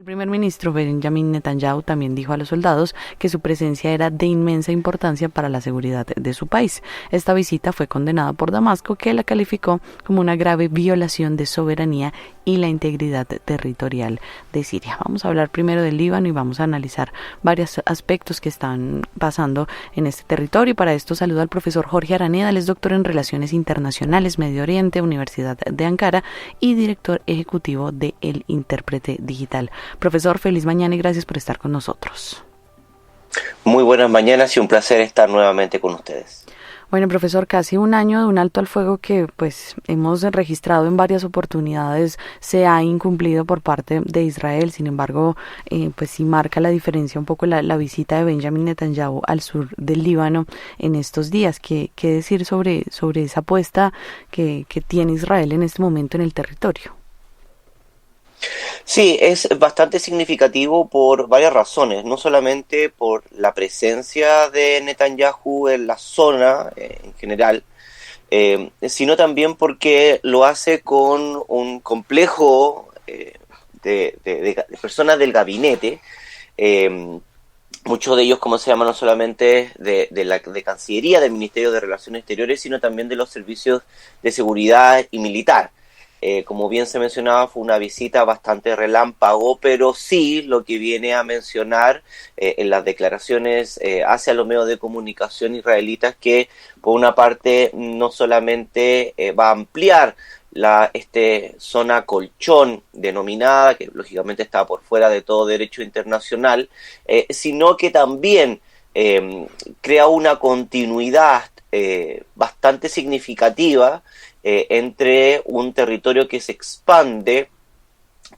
El primer ministro Benjamin Netanyahu también dijo a los soldados que su presencia era de inmensa importancia para la seguridad de su país. Esta visita fue condenada por Damasco, que la calificó como una grave violación de soberanía y la integridad territorial de Siria. Vamos a hablar primero del Líbano y vamos a analizar varios aspectos que están pasando en este territorio. Y para esto saludo al profesor Jorge Araneda, él es doctor en Relaciones Internacionales, Medio Oriente, Universidad de Ankara y director ejecutivo de El Intérprete Digital. Profesor, feliz mañana y gracias por estar con nosotros. Muy buenas mañanas y un placer estar nuevamente con ustedes. Bueno, profesor, casi un año de un alto al fuego que pues hemos registrado en varias oportunidades se ha incumplido por parte de Israel. Sin embargo, pues sí marca la diferencia un poco la visita de Benjamin Netanyahu al sur del Líbano en estos días. ¿Qué decir sobre esa apuesta que tiene Israel en este momento en el territorio? Sí, es bastante significativo por varias razones, no solamente por la presencia de Netanyahu en la zona en general, sino también porque lo hace con un complejo de personas del gabinete, eh, muchos de ellos, como se llama, no solamente de Cancillería, del Ministerio de Relaciones Exteriores, sino también de los servicios de seguridad y militar. Como bien se mencionaba, fue una visita bastante relámpago, pero sí lo que viene a mencionar en las declaraciones hacia los medios de comunicación israelitas, que por una parte no solamente va a ampliar zona colchón denominada, que lógicamente está por fuera de todo derecho internacional, sino que también crea una continuidad bastante significativa entre un territorio que se expande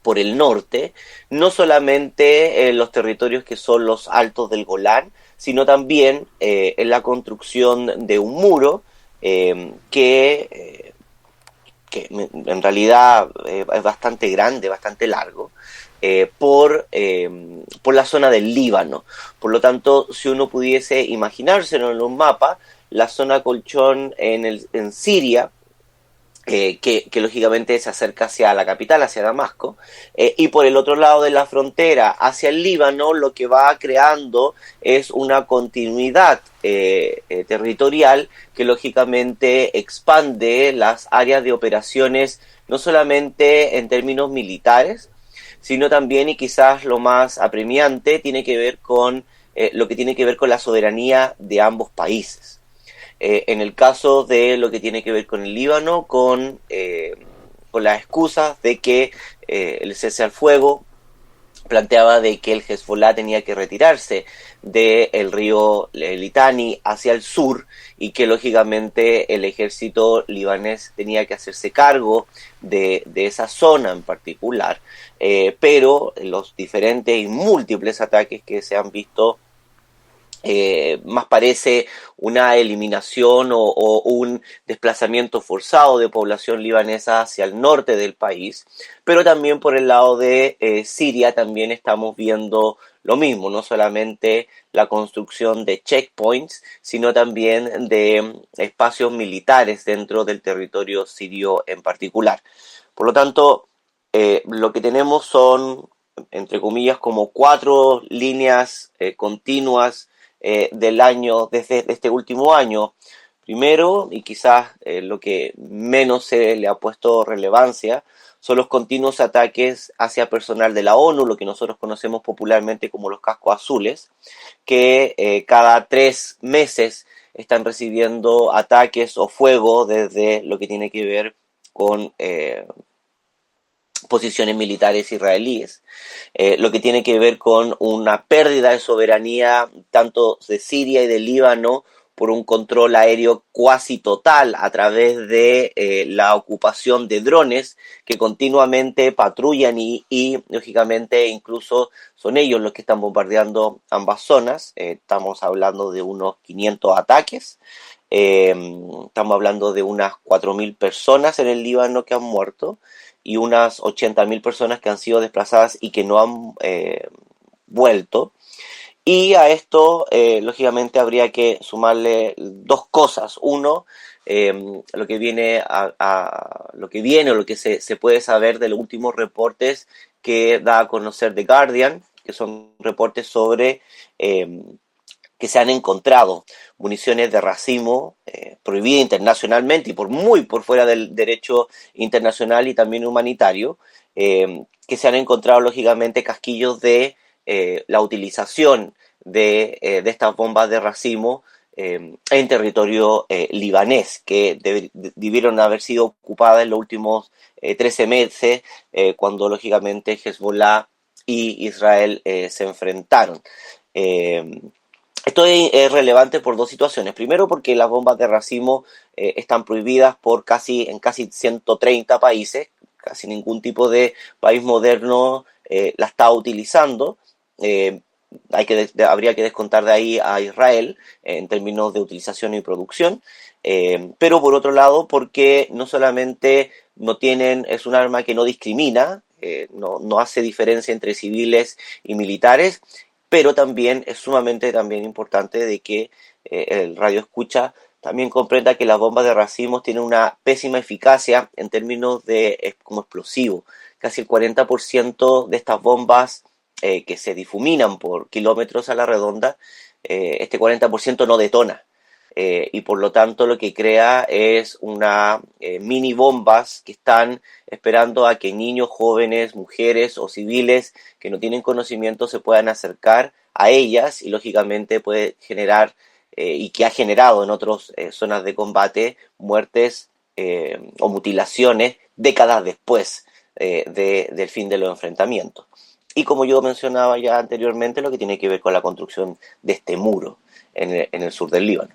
por el norte, no solamente en los territorios que son los altos del Golán, sino también en la construcción de un muro que en realidad es bastante grande, bastante largo, por la zona del Líbano. Por lo tanto, si uno pudiese imaginárselo en un mapa, la zona colchón en Siria, que lógicamente se acerca hacia la capital, hacia Damasco, y por el otro lado de la frontera, hacia el Líbano, lo que va creando es una continuidad territorial que lógicamente expande las áreas de operaciones, no solamente en términos militares, sino también, y quizás lo más apremiante, tiene que ver con lo que tiene que ver con la soberanía de ambos países. En el caso de lo que tiene que ver con el Líbano, con las excusas de que el cese al fuego planteaba de que el Hezbollah tenía que retirarse del río Litani hacia el sur y que lógicamente el ejército libanés tenía que hacerse cargo de esa zona en particular, pero los diferentes y múltiples ataques que se han visto más parece una eliminación o un desplazamiento forzado de población libanesa hacia el norte del país, pero también por el lado de Siria también estamos viendo lo mismo, no solamente la construcción de checkpoints, sino también de espacios militares dentro del territorio sirio en particular. Por lo tanto, lo que tenemos son, entre comillas, como cuatro líneas continuas del año, desde este último año. Primero, y quizás lo que menos se le ha puesto relevancia, son los continuos ataques hacia personal de la ONU, lo que nosotros conocemos popularmente como los cascos azules, que cada 3 meses están recibiendo ataques o fuego desde lo que tiene que ver con posiciones militares israelíes, lo que tiene que ver con una pérdida de soberanía tanto de Siria y del Líbano por un control aéreo cuasi total a través de la ocupación de drones que continuamente patrullan lógicamente incluso son ellos los que están bombardeando ambas zonas. Estamos hablando de unos 500 ataques, estamos hablando de unas 4.000 personas en el Líbano que han muerto y unas 80.000 personas que han sido desplazadas y que no han vuelto. Y a esto, lógicamente, habría que sumarle dos cosas. Uno, lo que viene o lo que se puede saber de los últimos reportes que da a conocer The Guardian, que son reportes sobre que se han encontrado municiones de racimo prohibidas internacionalmente y muy por fuera del derecho internacional y también humanitario, que se han encontrado lógicamente casquillos de la utilización de estas bombas de racimo en territorio libanés, que debieron haber sido ocupadas en los últimos 13 meses, cuando lógicamente Hezbollah y Israel se enfrentaron. Esto es relevante por dos situaciones. Primero, porque las bombas de racimo están prohibidas en casi 130 países. Casi ningún tipo de país moderno la está utilizando. Habría que descontar de ahí a Israel en términos de utilización y producción. Pero por otro lado, porque no solamente es un arma que no discrimina, no hace diferencia entre civiles y militares, pero también es sumamente también importante de que el radio escucha también comprenda que las bombas de racimos tienen una pésima eficacia en términos de como explosivo. Casi el 40% de estas bombas que se difuminan por kilómetros a la redonda, este 40% no detona. Y por lo tanto lo que crea es una mini bombas que están esperando a que niños, jóvenes, mujeres o civiles que no tienen conocimiento se puedan acercar a ellas, y lógicamente puede generar y que ha generado en otras zonas de combate muertes o mutilaciones décadas después del fin de los enfrentamientos. Y como yo mencionaba ya anteriormente, lo que tiene que ver con la construcción de este muro en el sur del Líbano.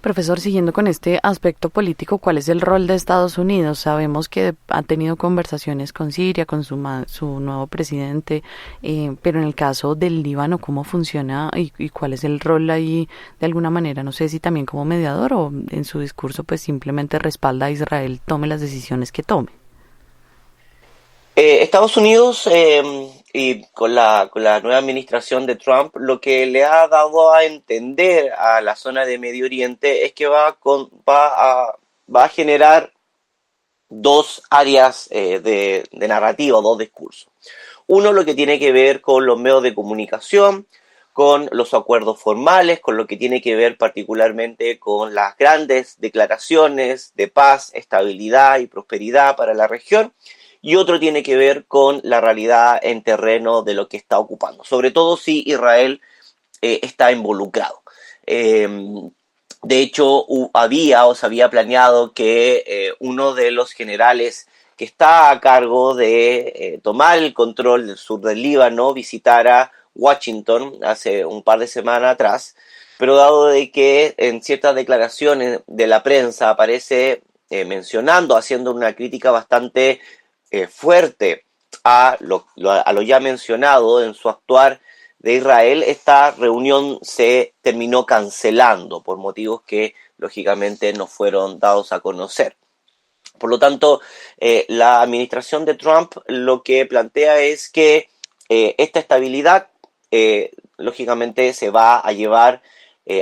Profesor, siguiendo con este aspecto político, ¿cuál es el rol de Estados Unidos? Sabemos que ha tenido conversaciones con Siria, con su nuevo presidente, pero en el caso del Líbano, ¿cómo funciona y cuál es el rol ahí de alguna manera? No sé si también como mediador o en su discurso pues simplemente respalda a Israel, tome las decisiones que tome. Estados Unidos y con la nueva administración de Trump, lo que le ha dado a entender a la zona de Medio Oriente es que va a generar dos áreas de narrativa, dos discursos. Uno, lo que tiene que ver con los medios de comunicación, con los acuerdos formales, con lo que tiene que ver particularmente con las grandes declaraciones de paz, estabilidad y prosperidad para la región. Y otro tiene que ver con la realidad en terreno de lo que está ocupando, sobre todo si Israel está involucrado. De hecho, se había planeado que uno de los generales que está a cargo de tomar el control del sur del Líbano visitara Washington hace un par de semanas atrás, pero dado de que en ciertas declaraciones de la prensa aparece haciendo una crítica bastante fuerte a lo ya mencionado en su actuar de Israel, esta reunión se terminó cancelando por motivos que lógicamente no fueron dados a conocer. Por lo tanto, la administración de Trump lo que plantea es que esta estabilidad lógicamente se va a llevar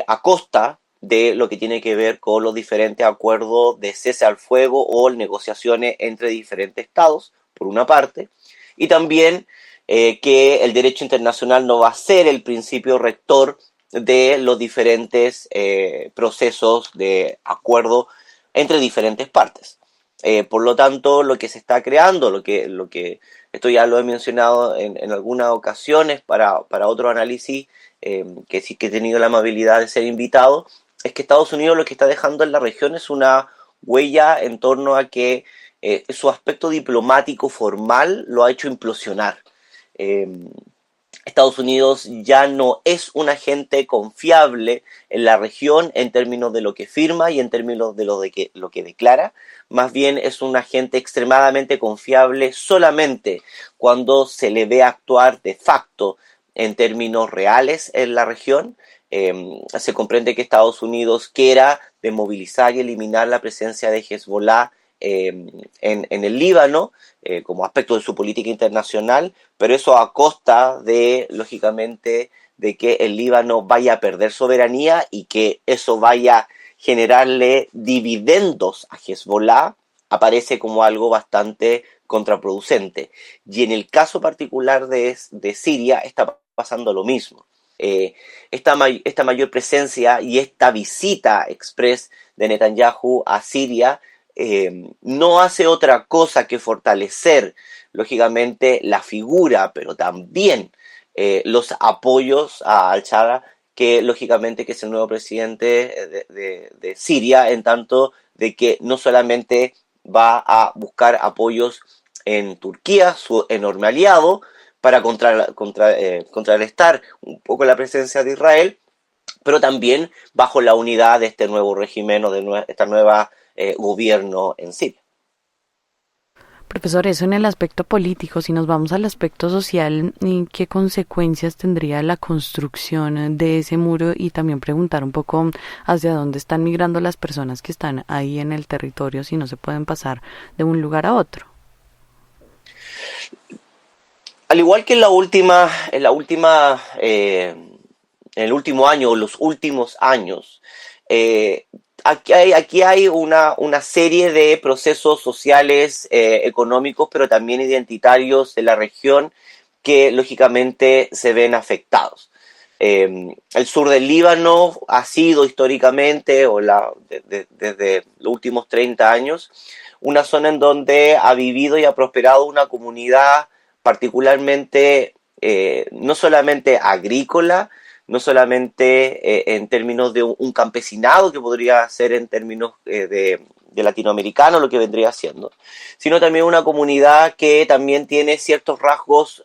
a costa de lo que tiene que ver con los diferentes acuerdos de cese al fuego o negociaciones entre diferentes estados, por una parte, y también que el derecho internacional no va a ser el principio rector de los diferentes procesos de acuerdo entre diferentes partes. Por lo tanto, lo que se está creando, lo que esto ya lo he mencionado en algunas ocasiones para otro análisis, que sí que he tenido la amabilidad de ser invitado, es que Estados Unidos lo que está dejando en la región es una huella en torno a que su aspecto diplomático formal lo ha hecho implosionar. Estados Unidos ya no es un agente confiable en la región en términos de lo que firma y en términos de lo que declara. Más bien es un agente extremadamente confiable solamente cuando se le ve actuar de facto en términos reales en la región. Se comprende que Estados Unidos quiera demovilizar y eliminar la presencia de Hezbollah en el Líbano como aspecto de su política internacional, pero eso a costa de, lógicamente, de que el Líbano vaya a perder soberanía y que eso vaya a generarle dividendos a Hezbollah aparece como algo bastante contraproducente. Y en el caso particular de Siria está pasando lo mismo. Esta mayor presencia y esta visita express de Netanyahu a Siria no hace otra cosa que fortalecer, lógicamente, la figura, pero también los apoyos a Al-Shara, que lógicamente que es el nuevo presidente de Siria, en tanto de que no solamente va a buscar apoyos en Turquía, su enorme aliado, para contrarrestar un poco la presencia de Israel, pero también bajo la unidad de este nuevo régimen o de esta nueva gobierno en Siria. Profesor, eso en el aspecto político, si nos vamos al aspecto social, ¿qué consecuencias tendría la construcción de ese muro? Y también preguntar un poco hacia dónde están migrando las personas que están ahí en el territorio, si no se pueden pasar de un lugar a otro. Al igual que en el último año o los últimos años, aquí hay una serie de procesos sociales, económicos, pero también identitarios de la región que lógicamente se ven afectados. El sur del Líbano ha sido históricamente, desde los últimos 30 años, una zona en donde ha vivido y ha prosperado una comunidad particularmente no solamente agrícola, no solamente en términos de un campesinado, que podría ser en términos de latinoamericano lo que vendría siendo, sino también una comunidad que también tiene ciertos rasgos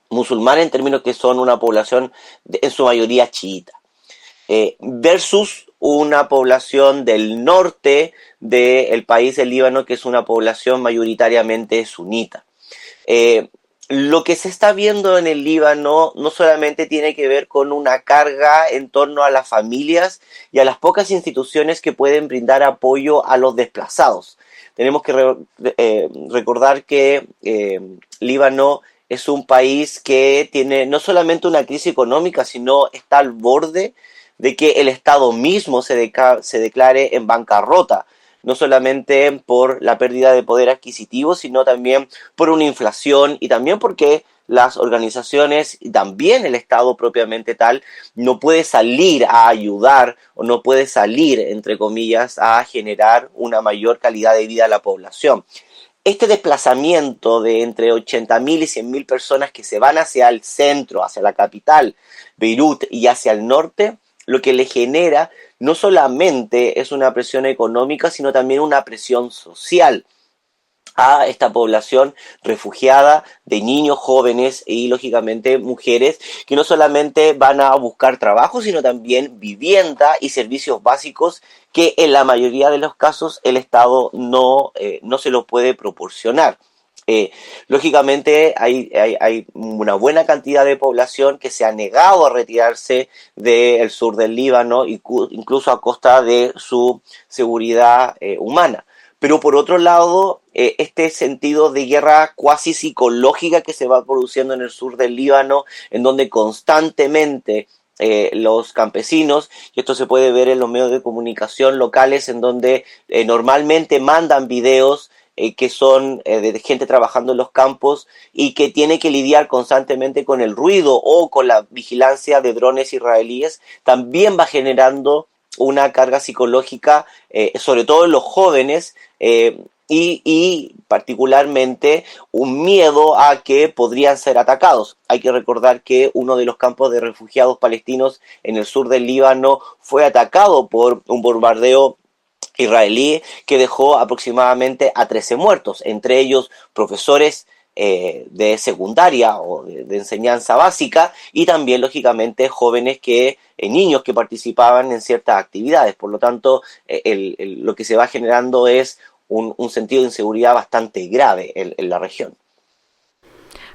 musulmanes, en términos que son una población en su mayoría chiita, versus una población del norte del país del Líbano, que es una población mayoritariamente sunita. Lo que se está viendo en el Líbano no solamente tiene que ver con una carga en torno a las familias y a las pocas instituciones que pueden brindar apoyo a los desplazados. Tenemos que recordar que Líbano es un país que tiene no solamente una crisis económica, sino está al borde de que el Estado mismo se declare en bancarrota, no solamente por la pérdida de poder adquisitivo, sino también por una inflación y también porque las organizaciones y también el Estado propiamente tal no puede salir a ayudar o no puede salir, entre comillas, a generar una mayor calidad de vida a la población. Este desplazamiento de entre 80.000 y 100.000 personas que se van hacia el centro, hacia la capital, Beirut, y hacia el norte, lo que le genera no solamente es una presión económica, sino también una presión social a esta población refugiada de niños, jóvenes y lógicamente mujeres que no solamente van a buscar trabajo, sino también vivienda y servicios básicos que en la mayoría de los casos el Estado no se los puede proporcionar. Lógicamente hay una buena cantidad de población que se ha negado a retirarse del sur del Líbano, incluso a costa de su seguridad humana. Pero por otro lado, este sentido de guerra cuasi psicológica que se va produciendo en el sur del Líbano, en donde constantemente los campesinos, y esto se puede ver en los medios de comunicación locales, en donde normalmente mandan videos que son de gente trabajando en los campos y que tiene que lidiar constantemente con el ruido o con la vigilancia de drones israelíes, también va generando una carga psicológica, sobre todo en los jóvenes, y particularmente un miedo a que podrían ser atacados. Hay que recordar que uno de los campos de refugiados palestinos en el sur del Líbano fue atacado por un bombardeo israelí que dejó aproximadamente a 13 muertos, entre ellos profesores de secundaria o de enseñanza básica y también lógicamente jóvenes niños que participaban en ciertas actividades. Por lo tanto, lo que se va generando es un sentido de inseguridad bastante grave en la región.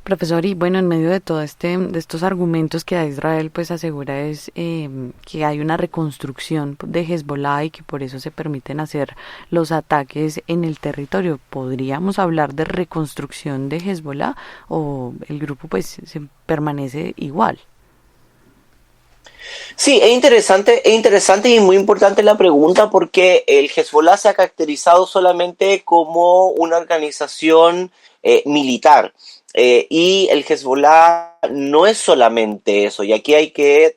Profesor, y bueno, en medio de todo de estos argumentos que da Israel, pues asegura es que hay una reconstrucción de Hezbollah y que por eso se permiten hacer los ataques en el territorio. ¿Podríamos hablar de reconstrucción de Hezbollah o el grupo pues se permanece igual? Sí, es interesante y muy importante la pregunta porque el Hezbollah se ha caracterizado solamente como una organización militar. Y el Hezbollah no es solamente eso, y aquí hay que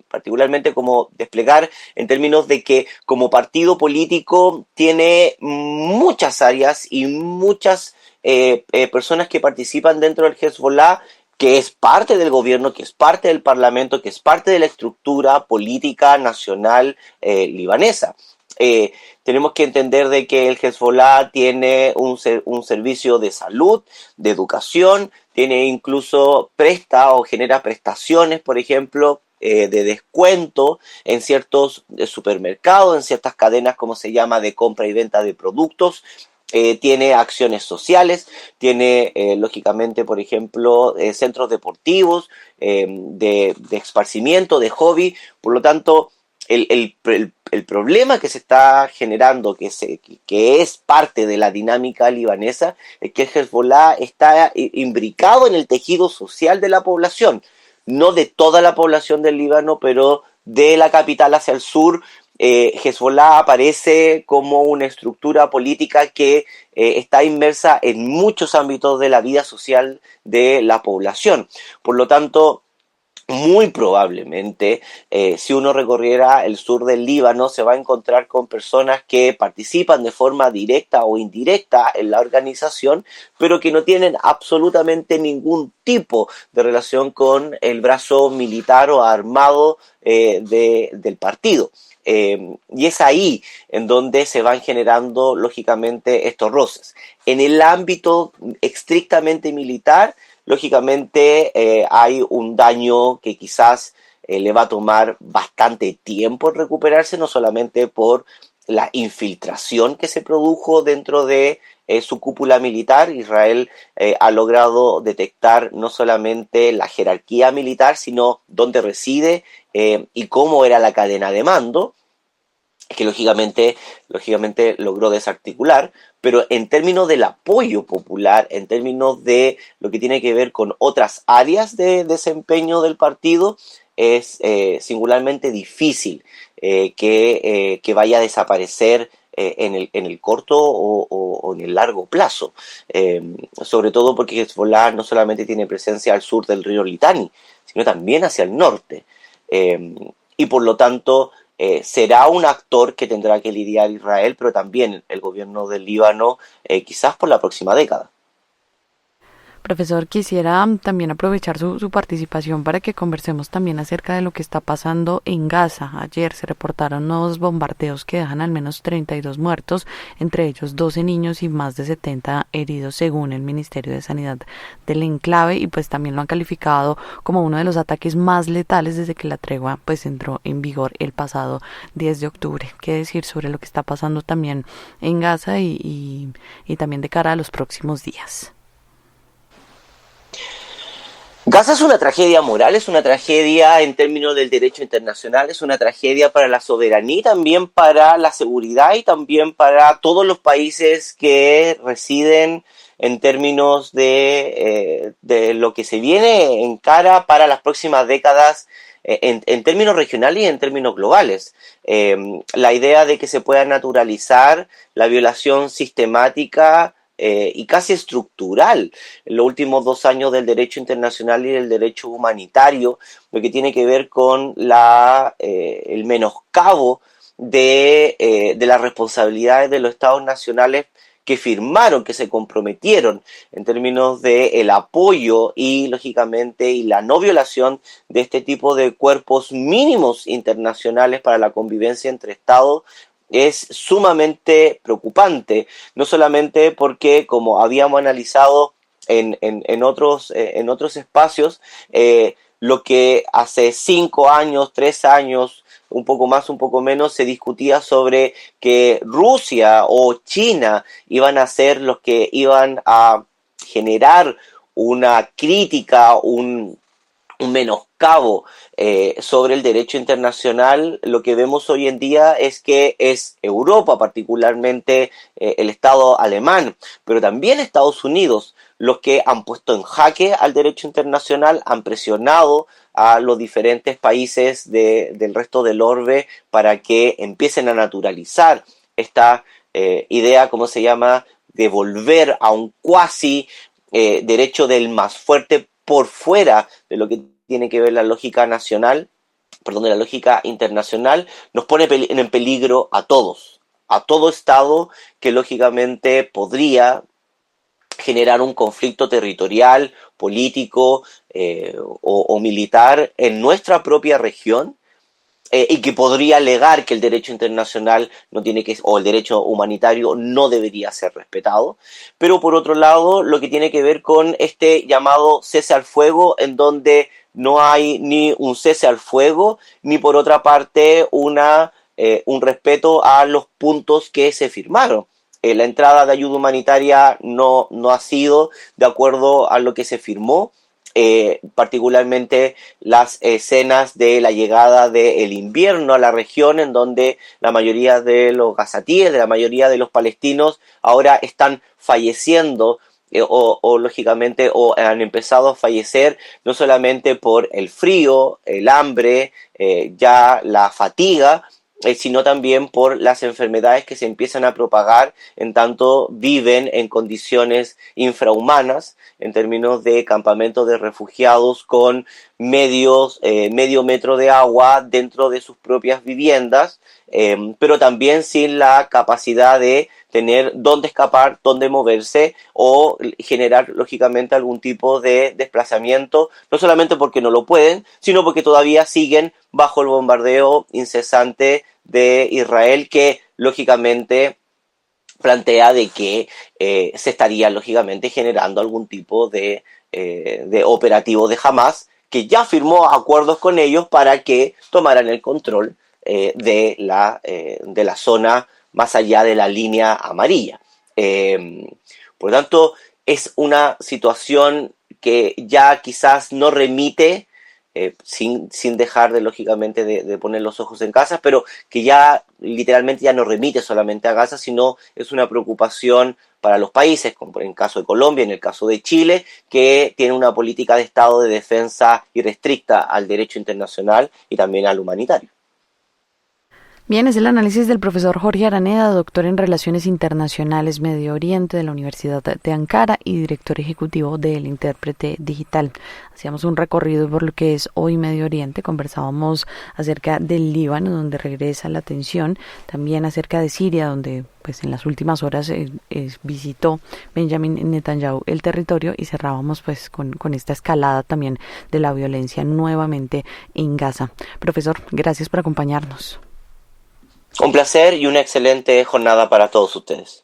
particularmente como desplegar en términos de que como partido político tiene muchas áreas y muchas personas que participan dentro del Hezbollah, que es parte del gobierno, que es parte del parlamento, que es parte de la estructura política nacional libanesa. Eh, Tenemos que entender de que el Hezbollah tiene un servicio de salud, de educación, tiene incluso presta o genera prestaciones, por ejemplo, de descuento en ciertos supermercados, en ciertas cadenas, como se llama, de compra y venta de productos. Tiene acciones sociales, tiene lógicamente, por ejemplo, centros deportivos, de esparcimiento, de hobby. Por lo tanto, el problema que se está generando, que es parte de la dinámica libanesa, es que el Hezbollah está imbricado en el tejido social de la población, no de toda la población del Líbano, pero de la capital hacia el sur. Hezbollah aparece como una estructura política que está inmersa en muchos ámbitos de la vida social de la población. Por lo tanto, muy probablemente, si uno recorriera el sur del Líbano, se va a encontrar con personas que participan de forma directa o indirecta en la organización, pero que no tienen absolutamente ningún tipo de relación con el brazo militar o armado del partido. Y es ahí en donde se van generando, lógicamente, estos roces. En el ámbito estrictamente militar, lógicamente hay un daño que quizás le va a tomar bastante tiempo en recuperarse, no solamente por la infiltración que se produjo dentro de su cúpula militar. Israel ha logrado detectar no solamente la jerarquía militar, sino dónde reside y cómo era la cadena de mando, que lógicamente logró desarticular, pero en términos del apoyo popular, en términos de lo que tiene que ver con otras áreas de desempeño del partido, es singularmente difícil que vaya a desaparecer en el corto o en el largo plazo. Sobre todo porque Hezbollah no solamente tiene presencia al sur del río Litani, sino también hacia el norte. Y por lo tanto, será un actor que tendrá que lidiar Israel, pero también el gobierno del Líbano, quizás por la próxima década. Profesor, quisiera también aprovechar su participación para que conversemos también acerca de lo que está pasando en Gaza. Ayer se reportaron nuevos bombardeos que dejan al menos 32 muertos, entre ellos 12 niños y más de 70 heridos, según el Ministerio de Sanidad del enclave, y pues también lo han calificado como uno de los ataques más letales desde que la tregua pues entró en vigor el pasado 10 de octubre. ¿Qué decir sobre lo que está pasando también en Gaza y también de cara a los próximos días? Gaza es una tragedia moral, es una tragedia en términos del derecho internacional, es una tragedia para la soberanía y también para la seguridad y también para todos los países que residen en términos de lo que se viene en cara para las próximas décadas en términos regionales y en términos globales. La idea de que se pueda naturalizar la violación sistemática y casi estructural en los últimos 2 años del derecho internacional y del derecho humanitario, lo que tiene que ver con el menoscabo de las responsabilidades de los estados nacionales que firmaron, que se comprometieron en términos de el apoyo y lógicamente y la no violación de este tipo de cuerpos mínimos internacionales para la convivencia entre estados, es sumamente preocupante, no solamente porque, como habíamos analizado en otros espacios, lo que hace 5 años, 3 años, un poco más, un poco menos, se discutía sobre que Rusia o China iban a ser los que iban a generar una crítica, un menoscabo sobre el derecho internacional. Lo que vemos hoy en día es que es Europa, particularmente el Estado alemán, pero también Estados Unidos, los que han puesto en jaque al derecho internacional, han presionado a los diferentes países del resto del orbe para que empiecen a naturalizar esta idea, ¿cómo se llama?, de volver a un cuasi derecho del más fuerte por fuera de lo que tiene que ver la lógica nacional, perdón, de la lógica internacional, nos pone en peligro a todos, a todo Estado que lógicamente podría generar un conflicto territorial, político o militar en nuestra propia región, y que podría alegar que el derecho internacional no tiene que, o el derecho humanitario no debería ser respetado. Pero por otro lado, lo que tiene que ver con este llamado cese al fuego, en donde no hay ni un cese al fuego, ni por otra parte un respeto a los puntos que se firmaron. La entrada de ayuda humanitaria no ha sido de acuerdo a lo que se firmó. Particularmente las escenas de la llegada del invierno a la región, en donde la mayoría de los gazatíes, de la mayoría de los palestinos, ahora están falleciendo lógicamente o han empezado a fallecer no solamente por el frío, el hambre, ya la fatiga, sino también por las enfermedades que se empiezan a propagar en tanto viven en condiciones infrahumanas, en términos de campamentos de refugiados con medio metro de agua dentro de sus propias viviendas, pero también sin la capacidad de tener dónde escapar, dónde moverse o generar lógicamente algún tipo de desplazamiento, no solamente porque no lo pueden, sino porque todavía siguen bajo el bombardeo incesante de Israel, que lógicamente plantea de que se estaría lógicamente generando algún tipo de operativo de Hamas, que ya firmó acuerdos con ellos para que tomaran el control de la zona más allá de la línea amarilla. Por lo tanto, es una situación que ya quizás no remite, sin dejar lógicamente de poner los ojos en Gaza, pero que ya literalmente ya no remite solamente a Gaza, sino es una preocupación para los países, como en el caso de Colombia, en el caso de Chile, que tiene una política de Estado de defensa irrestricta al derecho internacional y también al humanitario. Bien, es el análisis del profesor Jorge Araneda, doctor en Relaciones Internacionales Medio Oriente de la Universidad de Ankara y director ejecutivo del Intérprete Digital. Hacíamos un recorrido por lo que es hoy Medio Oriente, conversábamos acerca del Líbano, donde regresa la tensión, también acerca de Siria, donde pues en las últimas horas visitó Benjamin Netanyahu el territorio, y cerrábamos pues con esta escalada también de la violencia nuevamente en Gaza. Profesor, gracias por acompañarnos. Un placer y una excelente jornada para todos ustedes.